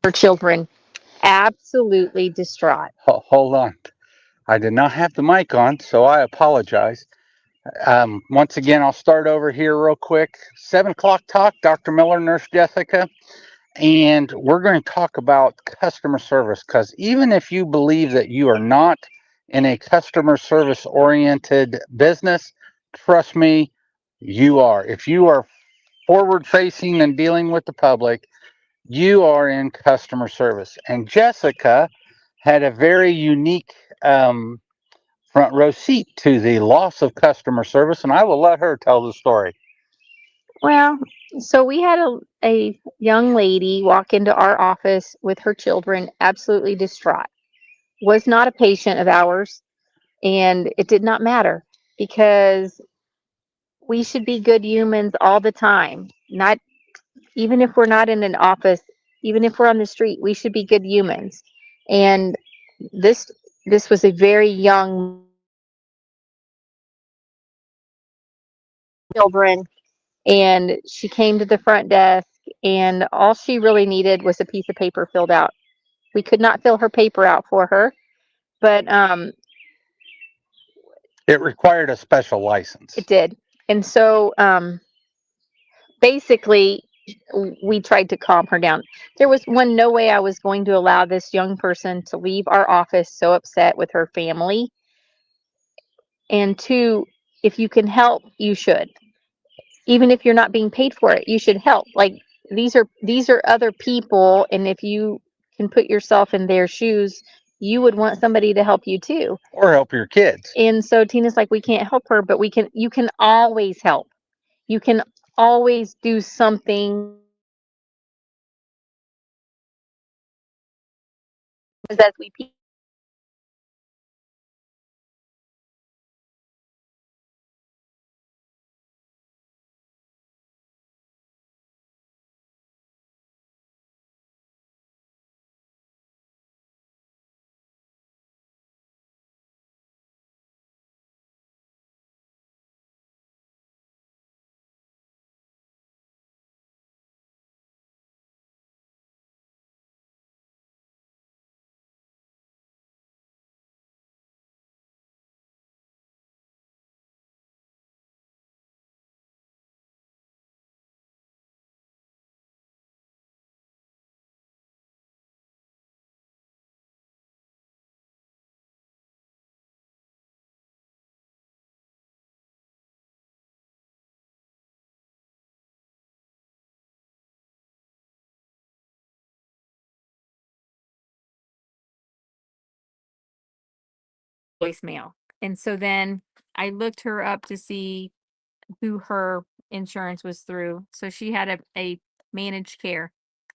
Her children absolutely distraught. Hold on. I did not have the mic on, so I apologize. Once again, I'll start over here real quick. 7 o'clock talk, Dr. Miller, Nurse Jessica, and we're going to talk about customer service because even if you believe that you are not in a customer service oriented business, trust me, you are. If you are forward facing and dealing with the public, you are in customer service. And Jessica had a very unique front row seat to the loss of customer service, and I will let her tell the story. Well, so we had a young lady walk into our office with her children absolutely distraught. Was not a patient of ours, and it did not matter because we should be good humans all the time. Not even if we're not in an office, even if we're on the street, we should be good humans. And this this was a very young children, and she came to the front desk, and all she really needed was a piece of paper filled out. We could not fill her paper out for her, but It required a special license. it did. And so basically, we tried to calm her down. There was one, no way I was going to allow this young person to leave our office so upset with her family. And two, if you can help, you should. Even if you're not being paid for it, you should help. Like, these are other people, and if you can put yourself in their shoes, you would want somebody to help you too. Or help your kids. And so Tina's like, we can't help her, but you can always help. You can always do something as we voicemail. And so then I looked her up to see who her insurance was through. So she had a managed care.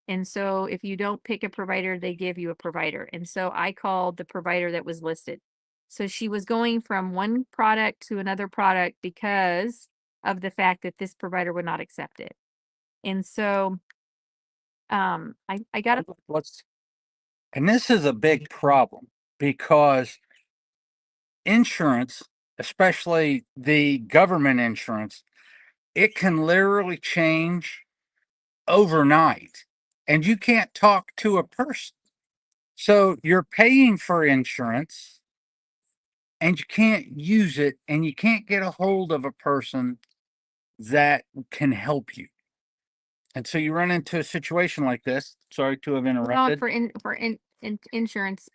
And so if you don't pick a provider, they give you a provider. And so I called the provider that was listed. So she was going from one product to another product because of the fact that this provider would not accept it. And so I got a Let's, and this is a big problem because insurance, especially the government insurance, it can literally change overnight and you can't talk to a person. So you're paying for insurance and you can't use it and you can't get a hold of a person that can help you. And so you run into a situation like this. Sorry to have well, interrupted. for insurance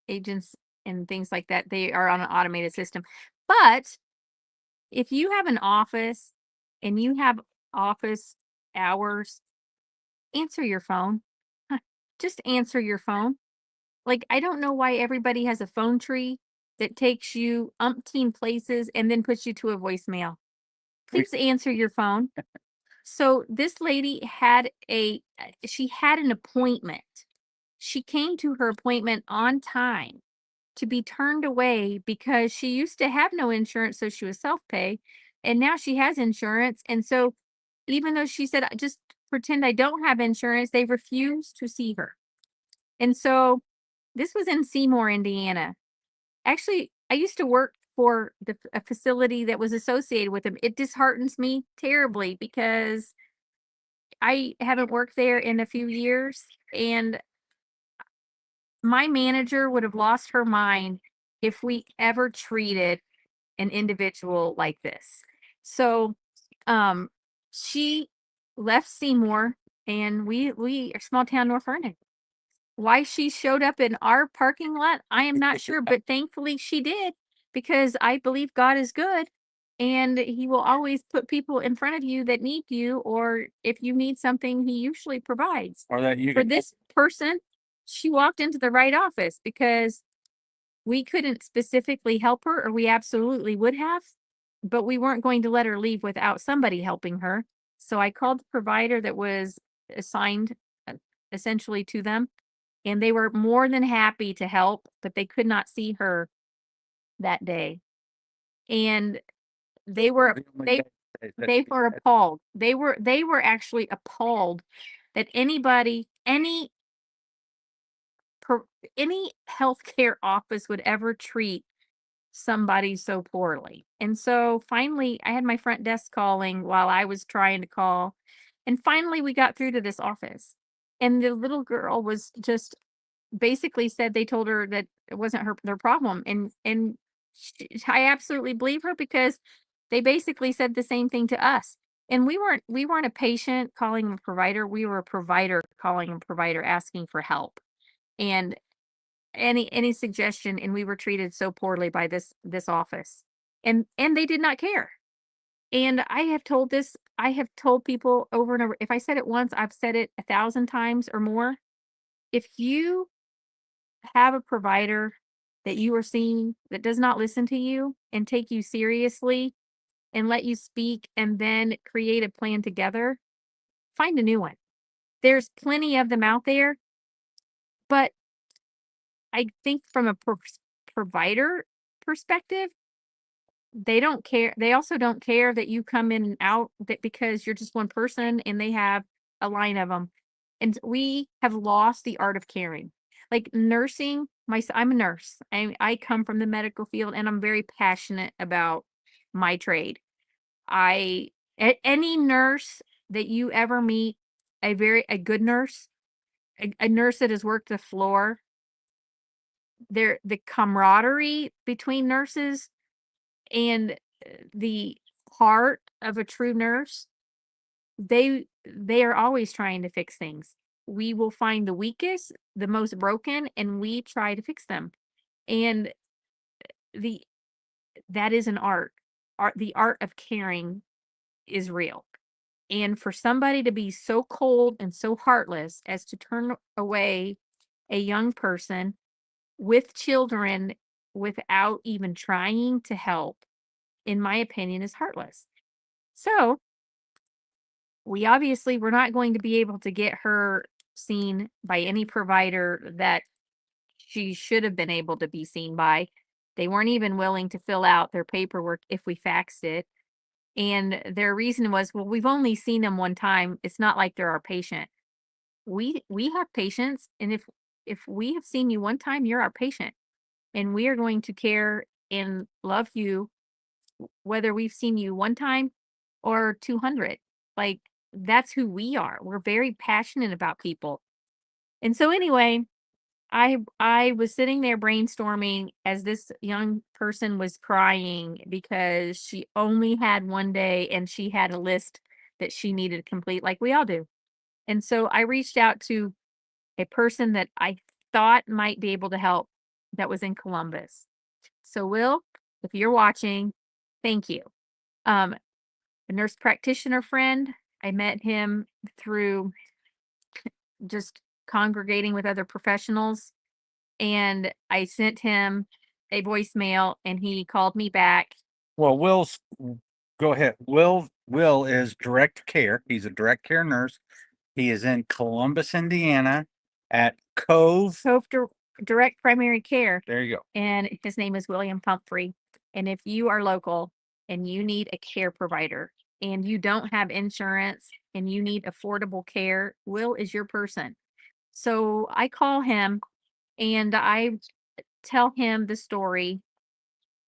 agents and things like that, they are on an automated system. But if you have an office and you have office hours, answer your phone. Just answer your phone. Like, I don't know why everybody has a phone tree that takes you umpteen places and then puts you to a voicemail. Please answer your phone. So this lady had she had an appointment. She came to her appointment on time to be turned away because she used to have no insurance, so she was self-pay, and now she has insurance, and so even though she said, "Just pretend I don't have insurance," they refused to see her. And so this was in Seymour, Indiana. Actually, I used to work for a facility that was associated with them. It disheartens me terribly because I haven't worked there in a few years, and my manager would have lost her mind if we ever treated an individual like this. So, um, she left Seymour, and we are small town North Vernon. Why she showed up in our parking lot, I am not sure, but thankfully she did, because I believe God is good and he will always put people in front of you that need you, or if you need something, he usually provides. Or that you For can, this person, she walked into the right office because we couldn't specifically help her, or we absolutely would have, but we weren't going to let her leave without somebody helping her. So I called the provider that was assigned essentially to them, and they were more than happy to help, but they could not see her that day. And they were the only they day that they she were had- appalled. They were actually appalled that anybody, per, any healthcare office would ever treat somebody so poorly. And so finally, I had my front desk calling while I was trying to call. And finally, we got through to this office. And the little girl was just basically said they told her that it wasn't their problem. And I absolutely believe her, because they basically said the same thing to us. And we weren't a patient calling a provider. We were a provider calling a provider asking for help. And any suggestion, and we were treated so poorly by this office, and they did not care. And I have told people over and over, if I said it once, I've said it 1,000 times or more. If you have a provider that you are seeing that does not listen to you and take you seriously and let you speak and then create a plan together, find a new one. There's plenty of them out there, but I think from a provider perspective, they don't care. They also don't care that you come in and out, that because you're just one person and they have a line of them. And we have lost the art of caring. Like nursing, I'm a nurse. I come from the medical field, and I'm very passionate about my trade. Any nurse that you ever meet, a good nurse, a nurse that has worked the floor, the camaraderie between nurses, and the heart of a true nurse, they are always trying to fix things. We will find the weakest, the most broken, and we try to fix them. And the that is an art. The art of caring is real. And for somebody to be so cold and so heartless as to turn away a young person with children without even trying to help, in my opinion, is heartless. So we obviously were not going to be able to get her seen by any provider that she should have been able to be seen by. They weren't even willing to fill out their paperwork if we faxed it. And their reason was, well, we've only seen them one time. It's not like they're our patient. We have patients, and if we have seen you one time, you're our patient. And we are going to care and love you whether we've seen you one time or 200. Like, that's who we are. We're very passionate about people. And so anyway, I was sitting there brainstorming as this young person was crying because she only had one day and she had a list that she needed to complete, like we all do. And so I reached out to a person that I thought might be able to help, that was in Columbus. So Will, if you're watching, thank you. Um, a nurse practitioner friend, I met him through just congregating with other professionals, and I sent him a voicemail and he called me back. well, go ahead. Will is direct care. He's a direct care nurse. He is in Columbus, Indiana at Cove. Cove Direct Primary Care, There you go. and his name is William Pumphrey. And if you are local and you need a care provider and you don't have insurance and you need affordable care, Will is your person. So I call him and I tell him the story.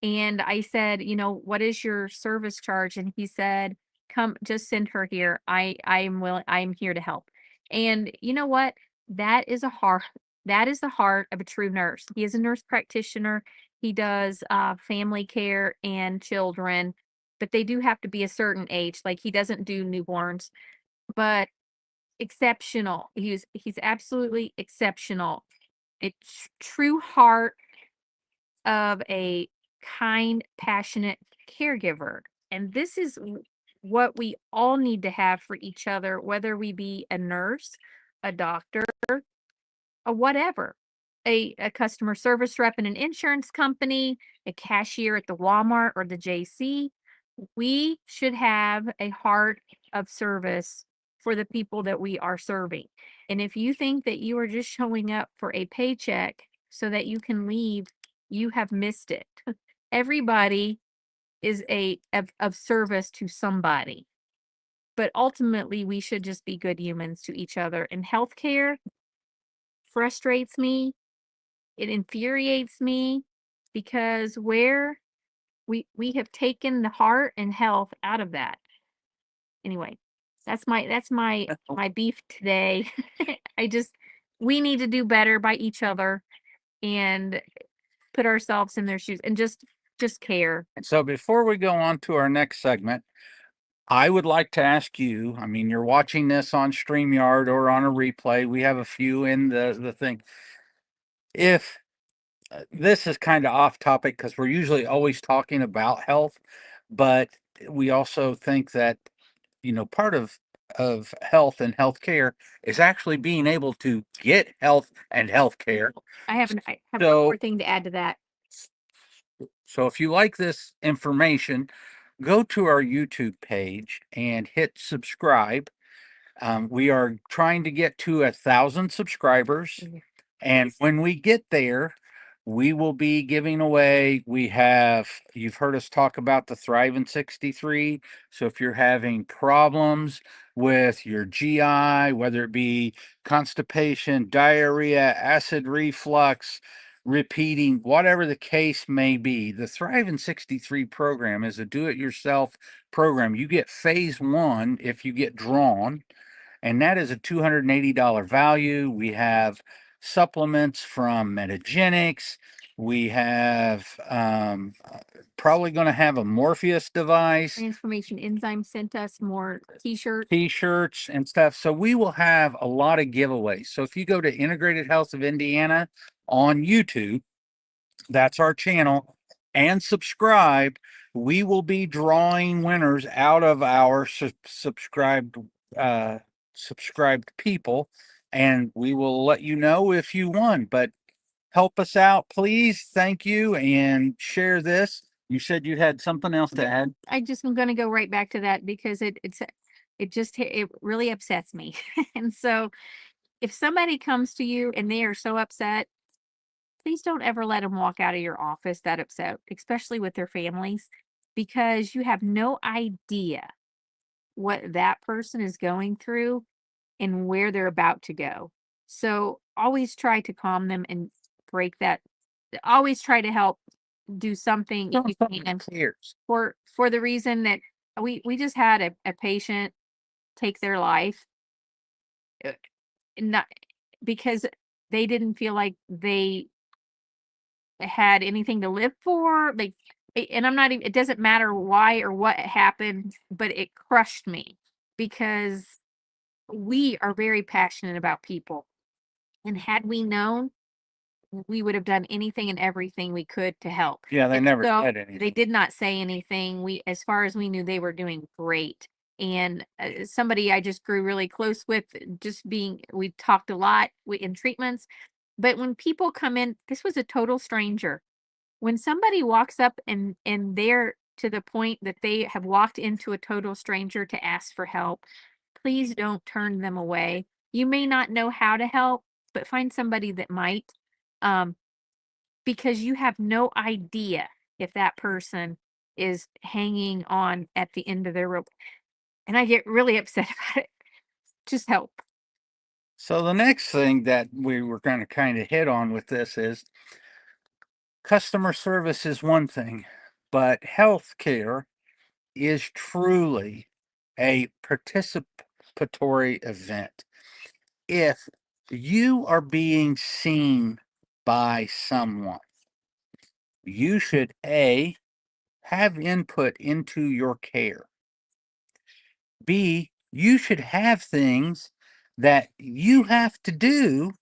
And I said, what is your service charge? And he said, come, just send her here. I'm willing, I'm here to help. And you know what? That is a heart, that is the heart of a true nurse. He is a nurse practitioner. He does family care and children, but they do have to be a certain age. Like he doesn't do newborns, but exceptional. He's absolutely exceptional. A true heart of a kind, passionate caregiver. And this is what we all need to have for each other, whether we be a nurse, a doctor, a whatever, a customer service rep in an insurance company, a cashier at the Walmart or the JC. We should have a heart of service for the people that we are serving. And if you think that you are just showing up for a paycheck so that you can leave, you have missed it. Everybody is of service to somebody. But ultimately, we should just be good humans to each other. And healthcare frustrates me. It infuriates me because where we have taken the heart and health out of that. Anyway, that's my beef today. I just we need to do better by each other and put ourselves in their shoes and just care. So before we go on to our next segment, I would like to ask you, I mean, you're watching this on StreamYard or on a replay. We have a few in the thing. If this is kind of off topic because we're usually always talking about health, but we also think that, part of health and healthcare is actually being able to get health and healthcare. I have one So more thing to add to that. So if you like this information, go to our YouTube page and hit subscribe. We are trying to get to 1,000 subscribers. And when we get there, we will be giving away. You've heard us talk about the Thrive in 63. So if you're having problems with your GI, whether it be constipation, diarrhea, acid reflux, repeating, whatever the case may be, the Thrive in 63 program is a do it yourself program. You get phase one if you get drawn, and that is a $280 value. We have supplements from Metagenics. We have probably going to have a Morpheus device, Transformation Enzyme sent us more t-shirts. t-shirts and stuff. So we will have a lot of giveaways. So if you go to Integrated Health of Indiana on YouTube, that's our channel, and subscribe, we will be drawing winners out of our uh subscribed people, and we will let you know if you won. But help us out, please. Thank you, and share this. You said you had something else to add. I just am going to go right back to that because it really upsets me. And so if somebody comes to you and they are so upset, please don't ever let them walk out of your office that upset, especially with their families, because you have no idea what that person is going through and where they're about to go. So always try to calm them and break that. Always try to help do something if you can Cheers. for the reason that we just had a patient take their life, uh, not because they didn't feel like they had anything to live for. Like, and I'm not even, it doesn't matter why or what happened, but it crushed me because we are very passionate about people. And had we known, we would have done anything and everything we could to help. Yeah, they And never so said they anything. did not say anything. As far as we knew, they were doing great. And somebody I just grew really close with, we talked a lot in treatments. But when people come in, this was a total stranger. When somebody walks up and they're to the point that they have walked into a total stranger to ask for help, please don't turn them away. You may not know how to help, but find somebody that might. Um, because you have no idea if that person is hanging on at the end of their rope. And I get really upset about it. Just help. So the next thing that we were going to kind of hit on with this is customer service is one thing, but healthcare is truly a participatory event. If you are being seen by someone, you should A, have input into your care. B, you should have things that you have to do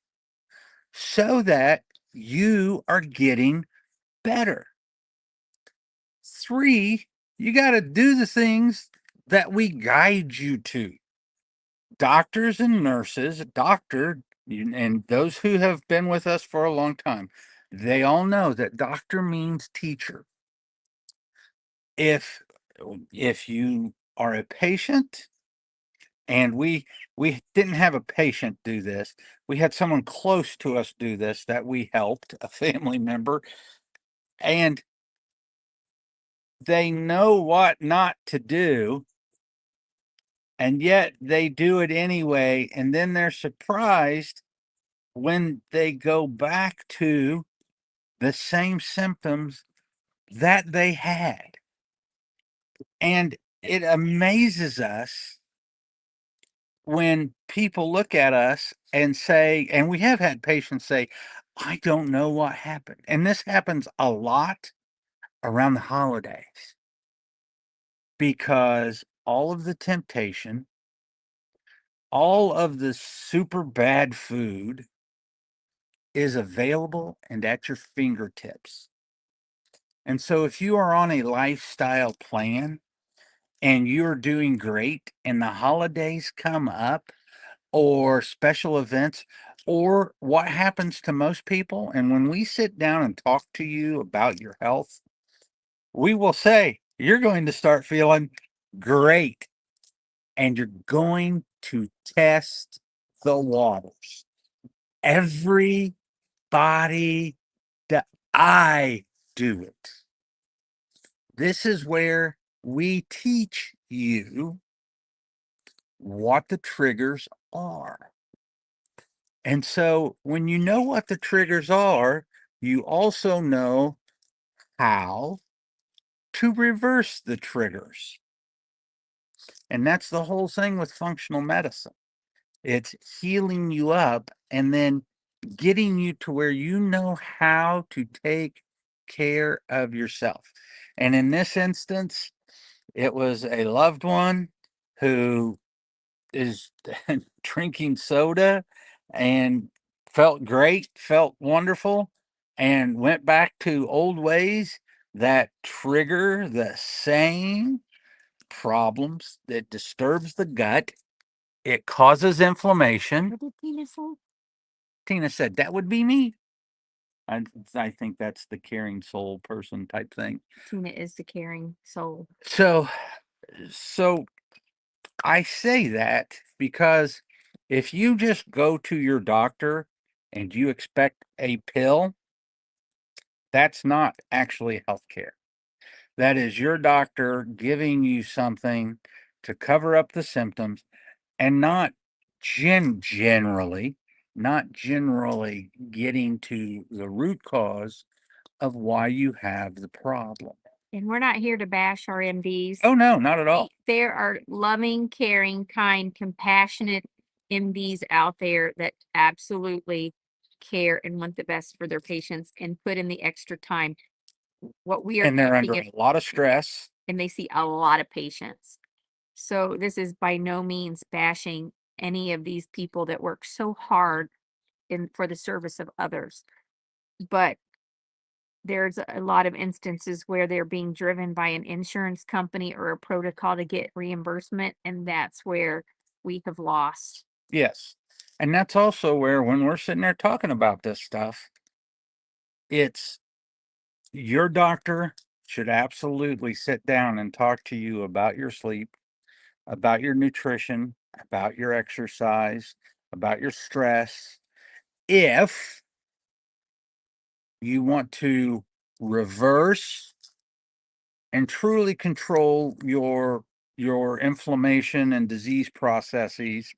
so that you are getting better. 3, you got to do the things that we guide you to. Doctors and nurses, and those who have been with us for a long time, they all know that doctor means teacher. If you are a patient, and we didn't have a patient do this, we had someone close to us do this that we helped, a family member, and they know what not to do, and yet they do it anyway, and then they're surprised when they go back to the same symptoms that they had. And it amazes us when people look at us and say, and we have had patients say, I don't know what happened. And this happens a lot around the holidays because all of the temptation, all of the super bad food is available and at your fingertips. And so if you are on a lifestyle plan and you're doing great and the holidays come up or special events, or what happens to most people, and when we sit down and talk to you about your health, we will say, you're going to start feeling great and you're going to test the waters. Everybody that I do it. This is where we teach you what the triggers are. And so when you know what the triggers are, you also know how to reverse the triggers. And that's the whole thing with functional medicine. It's healing you up and then getting you to where you know how to take care of yourself. And in this instance, it was a loved one who is drinking soda and felt great, felt wonderful, and went back to old ways that trigger the same problems that disturbs the gut. It causes inflammation. What did Tina say? Tina said that would be me. I think that's the caring soul person type thing. Tina is the caring soul. So I say that because if you just go to your doctor and you expect a pill, that's not actually healthcare. That is your doctor giving you something to cover up the symptoms and not generally, not generally getting to the root cause of why you have the problem. And we're not here to bash our MDs. Oh, no, not at all. There are loving, caring, kind, compassionate MDs out there that absolutely care and want the best for their patients and put in the extra time. What we are And they're teaching under is, a lot of stress. and they see a lot of patients. So this is by no means bashing any of these people that work so hard for the service of others. But there's a lot of instances where they're being driven by an insurance company or a protocol to get reimbursement, and that's where we have lost. Yes. And that's also where, when we're sitting there talking about this stuff, it's your doctor should absolutely sit down and talk to you about your sleep, about your nutrition, about your exercise, about your stress. If you want to reverse and truly control your inflammation and disease processes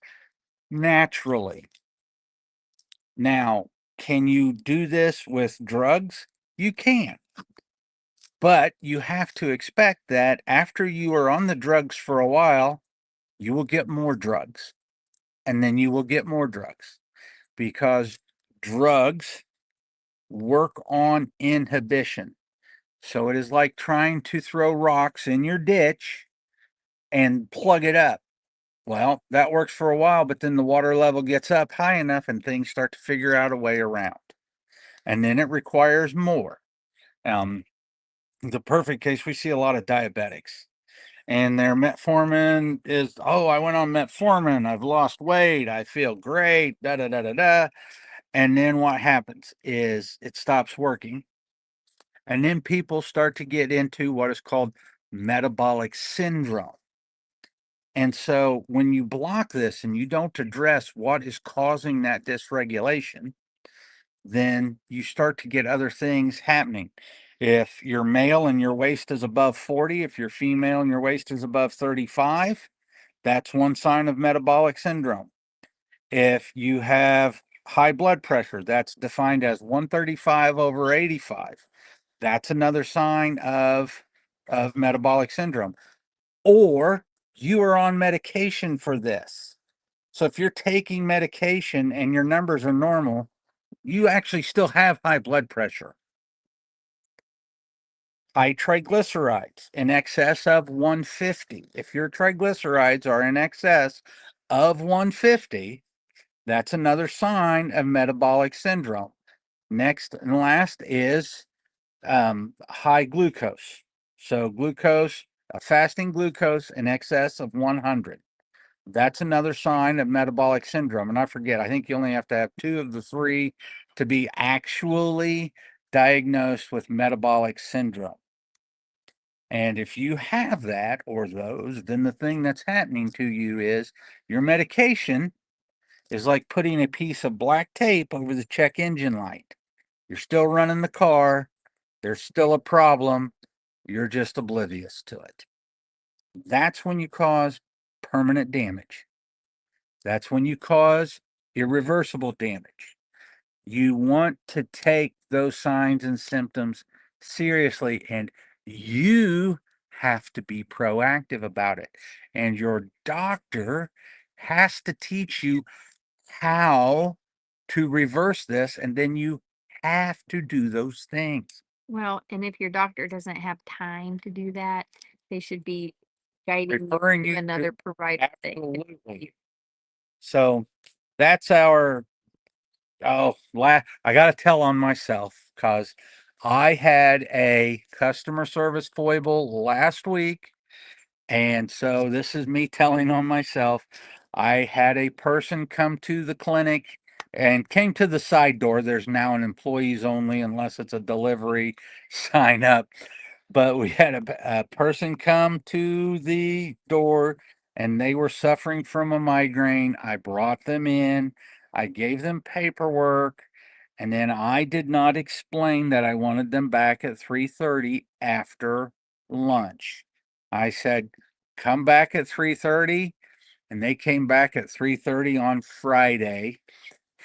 naturally. Now, can you do this with drugs? You can. But you have to expect that after you are on the drugs for a while, you will get more drugs, and then you will get more drugs, because drugs work on inhibition. So it is like trying to throw rocks in your ditch and plug it up. Well, that works for a while, but then the water level gets up high enough and things start to figure out a way around. And then it requires more. The perfect case, we see a lot of diabetics, and their metformin is, oh, I went on metformin, I've lost weight, I feel great, da da da da da. And then what happens is it stops working. And then people start to get into what is called metabolic syndrome. And so when you block this and you don't address what is causing that dysregulation, then you start to get other things happening. If you're male and your waist is above 40, if you're female and your waist is above 35, that's one sign of metabolic syndrome. If you have high blood pressure, that's defined as 135/85. That's another sign of metabolic syndrome. Or you are on medication for this. So if you're taking medication and your numbers are normal, you actually still have high blood pressure. High triglycerides in excess of 150. If your triglycerides are in excess of 150, that's another sign of metabolic syndrome. Next and last is high glucose. So glucose, fasting glucose in excess of 100. That's another sign of metabolic syndrome. And I forget, I think you only have to have 2 of the 3 to be actually diagnosed with metabolic syndrome. And if you have that or those, then the thing that's happening to you is your medication is like putting a piece of black tape over the check engine light. You're still running the car, there's still a problem, you're just oblivious to it. That's when you cause permanent damage. That's when you cause irreversible damage. You want to take those signs and symptoms seriously, and you have to be proactive about it. And your doctor has to teach you how to reverse this, and then you have to do those things. Well, and if your doctor doesn't have time to do that, they should be guiding you Referring to you to another provider that can help absolutely. you. So that's our I gotta tell on myself, because I had a customer service foible last week. And so this is me telling on myself. I had a person come to the clinic and came to the side door. There's now an employees only unless it's a delivery sign up. But we had a person come to the door and they were suffering from a migraine. I brought them in. I gave them paperwork. And then I did not explain that I wanted them back at 3:30 after lunch. I said, come back at 3:30, and they came back at 3:30 on Friday.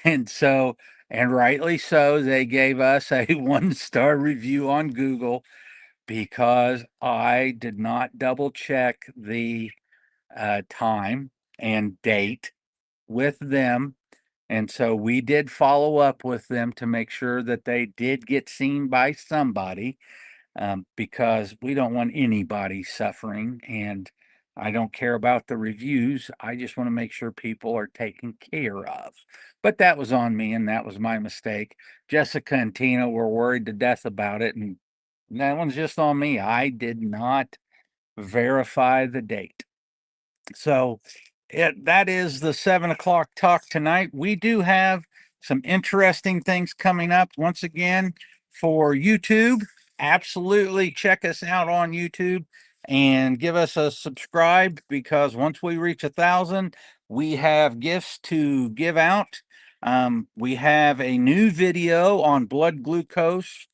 And so, and rightly so, they gave us a 1-star review on Google because I did not double check the time and date with them. And so we did follow up with them to make sure that they did get seen by somebody, because we don't want anybody suffering. And I don't care about the reviews. I just want to make sure people are taken care of. But that was on me, and that was my mistake. Jessica and Tina were worried to death about it, and that one's just on me. I did not verify the date. So that is the 7 o'clock talk tonight. We do have some interesting things coming up once again for YouTube. Absolutely check us out on YouTube and give us a subscribe, because once we reach 1,000, we have gifts to give out. We have a new video on blood glucose.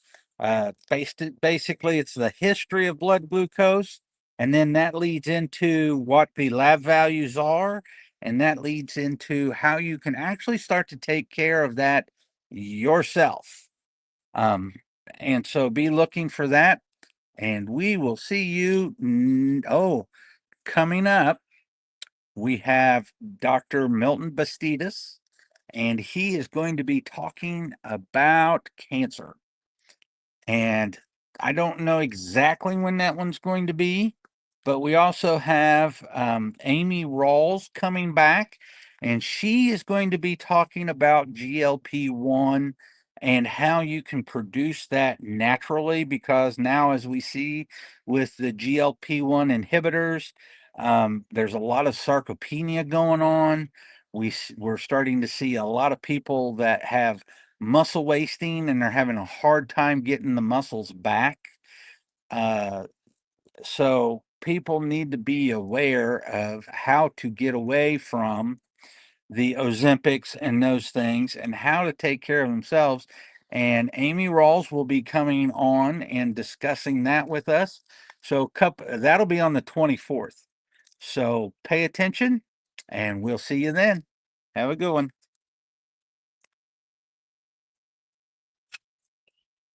Basically, it's the history of blood glucose. And then that leads into what the lab values are. And that leads into how you can actually start to take care of that yourself. Um, and so be looking for that. And we will see you. Coming up, we have Dr. Milton Bastidas, and he is going to be talking about cancer. And I don't know exactly when that one's going to be, but we also have Amy Rawls coming back, and she is going to be talking about GLP-1 and how you can produce that naturally. Because now, as we see with the GLP-1 inhibitors, there's a lot of sarcopenia going on. We're starting to see a lot of people that have muscle wasting and they're having a hard time getting the muscles back. So people need to be aware of how to get away from the Ozempics and those things and how to take care of themselves. And Amy Rawls will be coming on and discussing that with us. So that'll be on the 24th. So pay attention and we'll see you then. Have a good one.